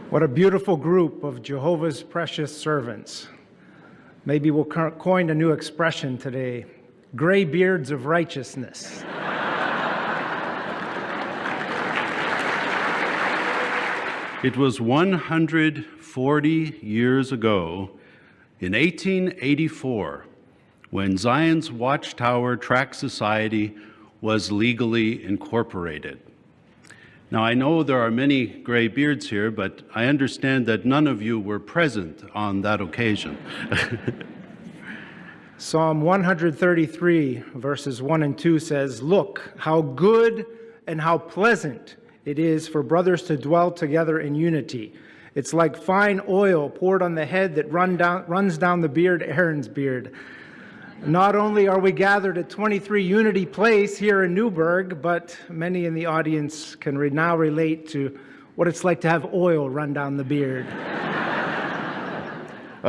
What a beautiful group of Jehovah's precious servants. Maybe we'll coin a new expression today, Graybeards of Righteousness. It was 140 years ago, in 1884, when Zion's Watchtower Tract Society was legally incorporated. Now, I know there are many gray beards here, but I understand that none of you were present on that occasion. Psalm 133, verses 1 and 2 says, "Look, how good and how pleasant it is for brothers to dwell together in unity. It's like fine oil poured on the head that runs down the beard, Aaron's beard." Not only are we gathered at 23 Unity Place here in Newburgh, but many in the audience can now relate to what it's like to have oil run down the beard.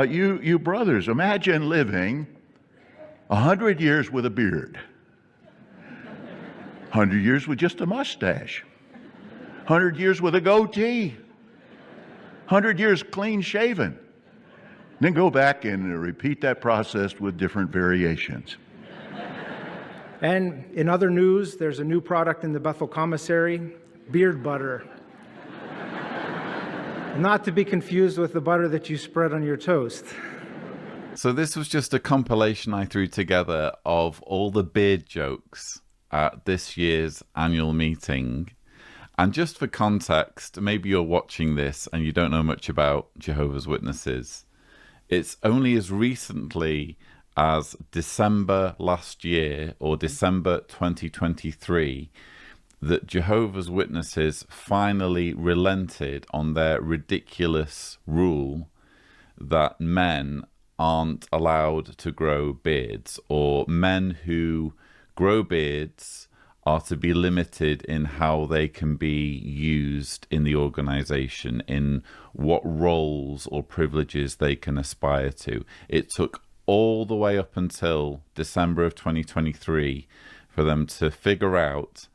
You brothers, imagine living 100 years with a beard, 100 years with just a mustache, 100 years with a goatee, 100 years clean shaven. Then go back and repeat that process with different variations. And in other news, there's a new product in the Bethel Commissary, beard butter. Not to be confused with the butter that you spread on your toast. So this was just a compilation I threw together of all the beard jokes at this year's annual meeting. And just for context, maybe you're watching this and you don't know much about Jehovah's Witnesses. It's only as recently as December last year, or December 2023, that Jehovah's Witnesses finally relented on their ridiculous rule that men aren't allowed to grow beards, or men who grow beards are to be limited in how they can be used in the organization, in what roles or privileges they can aspire to. It took all the way up until December of 2023 for them to figure out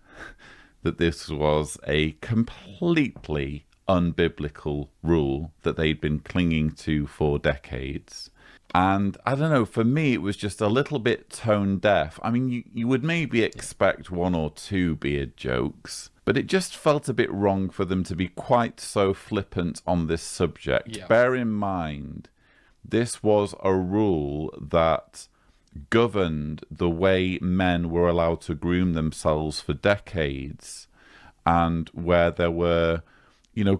that this was a completely unbiblical rule that they'd been clinging to for decades. And I don't know, for me, it was just a little bit tone deaf. I mean, you would maybe expect one or two beard jokes, but it just felt a bit wrong for them to be quite so flippant on this subject. Yeah. Bear in mind, this was a rule that governed the way men were allowed to groom themselves for decades, and where there were,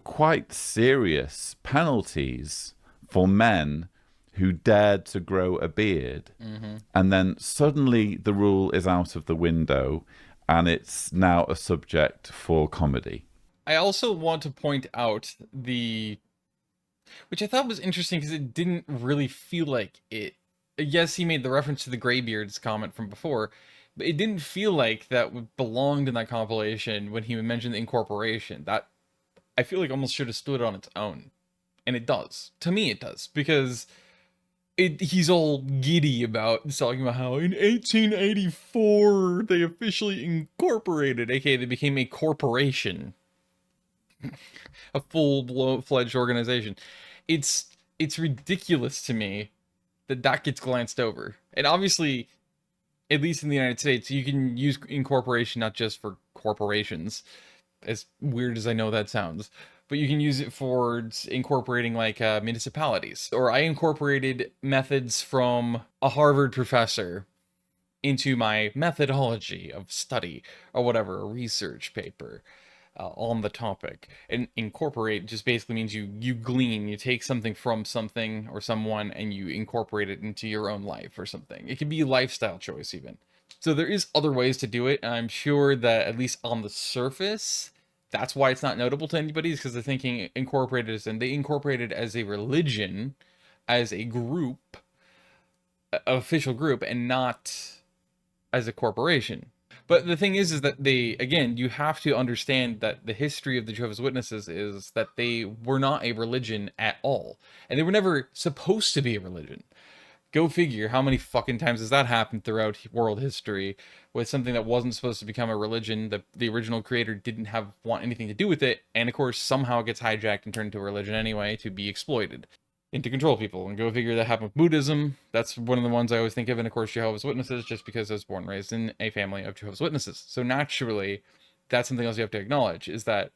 quite serious penalties for men who dared to grow a beard. Mm-hmm. And then suddenly the rule is out of the window and it's now a subject for comedy. I also want to point out which I thought was interesting because it didn't really feel like it. Yes, he made the reference to the Graybeards comment from before, but it didn't feel like that belonged in that compilation when he mentioned the incorporation. That, I feel like, almost should have stood on its own. And it does. To me, it does. Because he's all giddy about talking about how in 1884 they officially incorporated, aka they became a corporation, a full-fledged organization. It's ridiculous to me that gets glanced over. And obviously, at least in the United States, you can use incorporation not just for corporations, as weird as I know that sounds, but you can use it for incorporating like municipalities. Or I incorporated methods from a Harvard professor into my methodology of study, or whatever, a research paper on the topic. And incorporate just basically means you glean, you take something from something or someone and you incorporate it into your own life or something. It could be a lifestyle choice even. So there is other ways to do it, and I'm sure that at least on the surface, that's why it's not notable to anybody, is because they're thinking incorporated as, and they incorporated as a religion, as a group, an official group, and not as a corporation. But the thing is that you have to understand that the history of the Jehovah's Witnesses is that they were not a religion at all. And they were never supposed to be a religion. Go figure, how many fucking times has that happened throughout world history with something that wasn't supposed to become a religion, the original creator didn't want anything to do with it, and of course somehow it gets hijacked and turned into a religion anyway to be exploited and to control people. And go figure that happened with Buddhism. That's one of the ones I always think of, and of course Jehovah's Witnesses, just because I was born and raised in a family of Jehovah's Witnesses. So naturally, that's something else you have to acknowledge, is that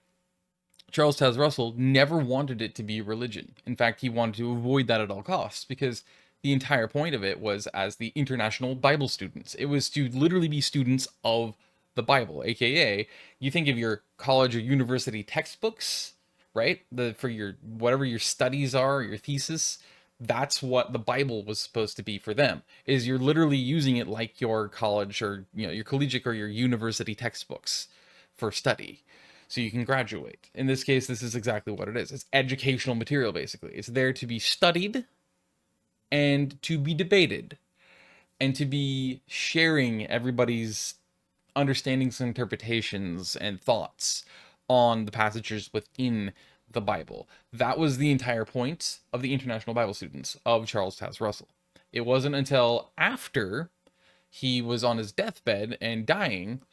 Charles Taze Russell never wanted it to be religion. In fact, he wanted to avoid that at all costs, because the entire point of it was as the international Bible students. It was to literally be students of the Bible, aka you think of your college or university textbooks, right? For your whatever your studies are, your thesis, that's what the Bible was supposed to be for them. Is you're literally using it like your college or your collegiate or your university textbooks for study, so you can graduate. In this case, this is exactly what it is. It's educational material, basically. It's there to be studied and to be debated and to be sharing everybody's understandings and interpretations and thoughts on the passages within the Bible. That was the entire point of the International Bible Students of Charles Taze Russell. It wasn't until after he was on his deathbed and dying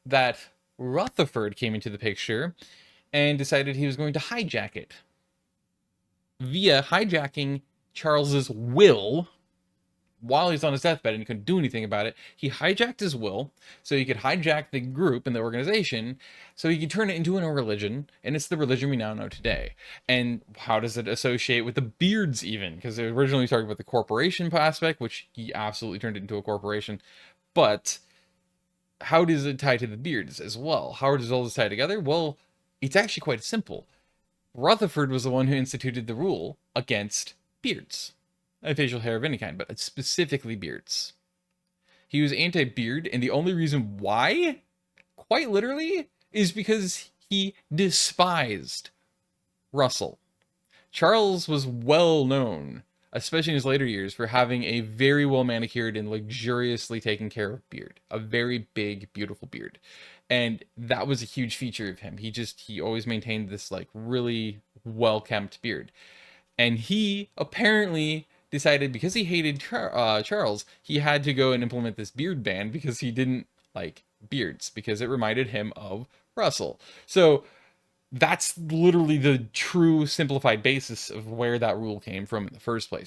that Rutherford came into the picture and decided he was going to hijack it via hijacking Charles's will while he's on his deathbed and he couldn't do anything about it. He hijacked his will so he could hijack the group and the organization so he could turn it into a religion, and it's the religion we now know today. And how does it associate with the beards even? Because they originally talked about the corporation aspect, which he absolutely turned it into a corporation, but how does it tie to the beards as well? How does all this tie together? Well, it's actually quite simple. Rutherford was the one who instituted the rule against beards and facial hair of any kind, but specifically beards. He was anti-beard, and the only reason why, quite literally, is because he despised Russell. Charles was well known, especially in his later years, for having a very well manicured and luxuriously taken care of beard. A very big, beautiful beard. And that was a huge feature of him. He always maintained this like really well-kept beard. And he apparently decided, because he hated Charles, he had to go and implement this beard ban because he didn't like beards, because it reminded him of Russell. So that's literally the true simplified basis of where that rule came from in the first place.